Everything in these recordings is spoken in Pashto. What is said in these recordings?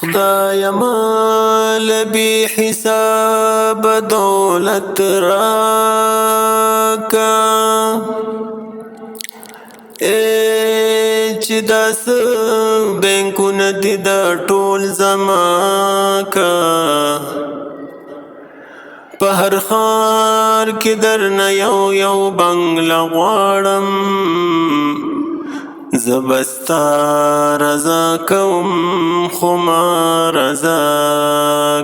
خدای مال بی حساب دولت راکا چې داس بینکونه دي دا ټول زما کا په هر ښار کې درنه یو بنګله غواړم زه به ستا رضا کوم خو ما رضا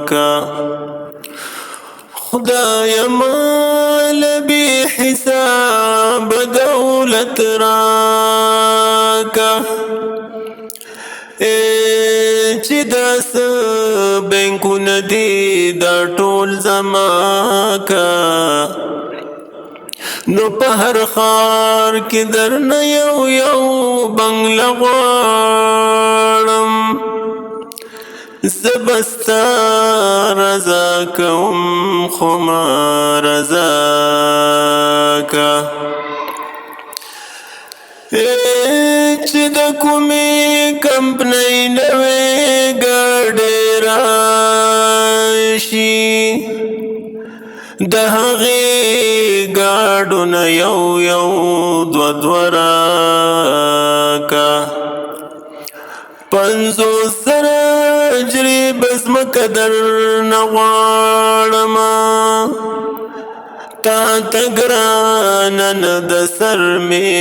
کا خدای مال بی حساب دولت راکا چې داس بینکونه دي دا ټول زما کا نو په هر ښار کې درنه یو بنګله غواړم زه به ستا رضا کوم خو ما رضا کا چې د کومې کمپنۍ نوې ګاډۍ راشي د هغې ګاډو نه یو دوه راکا 50 زره جریبه ځمکه درنه غواړمه تا ته ګرانه نه د سر مې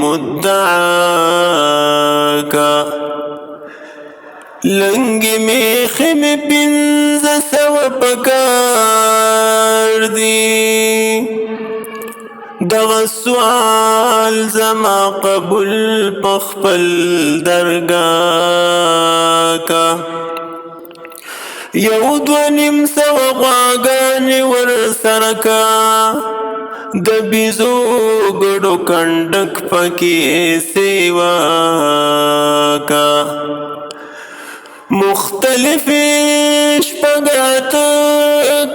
مدعا کا لنګې میخې مې 500 پکار دي دغه سوال زما قبول په خپل درګاه کا 2.5 غواګانې ورسره کا د بیزو ګډو کنډک پکې سیوا کا مختلف شپږ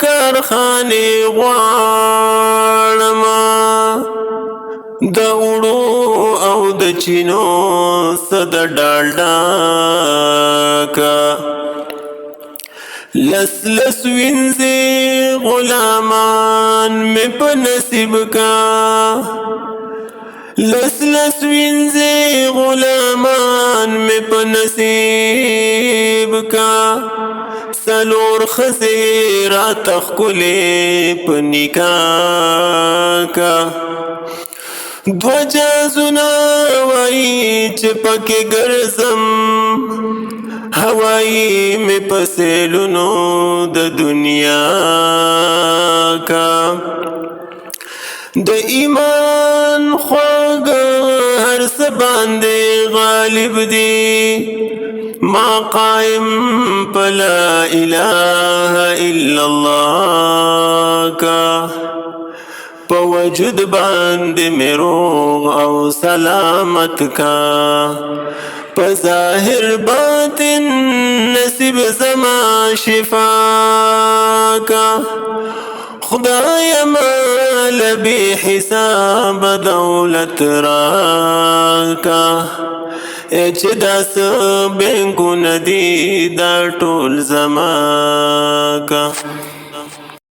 کارخانې غواړمه د اوړو او د چینو څه د ډالډا کا لس وینځې غلامان مې په نصیب کا لس وینځې غلامان مې په نصیب کا 4 ښځې راته ښکلې په نکاح کا 2 جازونه وایي چې پکې ګرځم هوایی مې په سیلونو د دنیا کا د ایمان خواږه هر څه باندې غالب دی ما قائم په لا اله الا الله کا په وجود باندې مې روغ او سلامت کا په ظاهر باطن نصیب زما شفا کا خدای مال بی حساب دولت راکا چې داس بینکونه دي دا ټول زما کا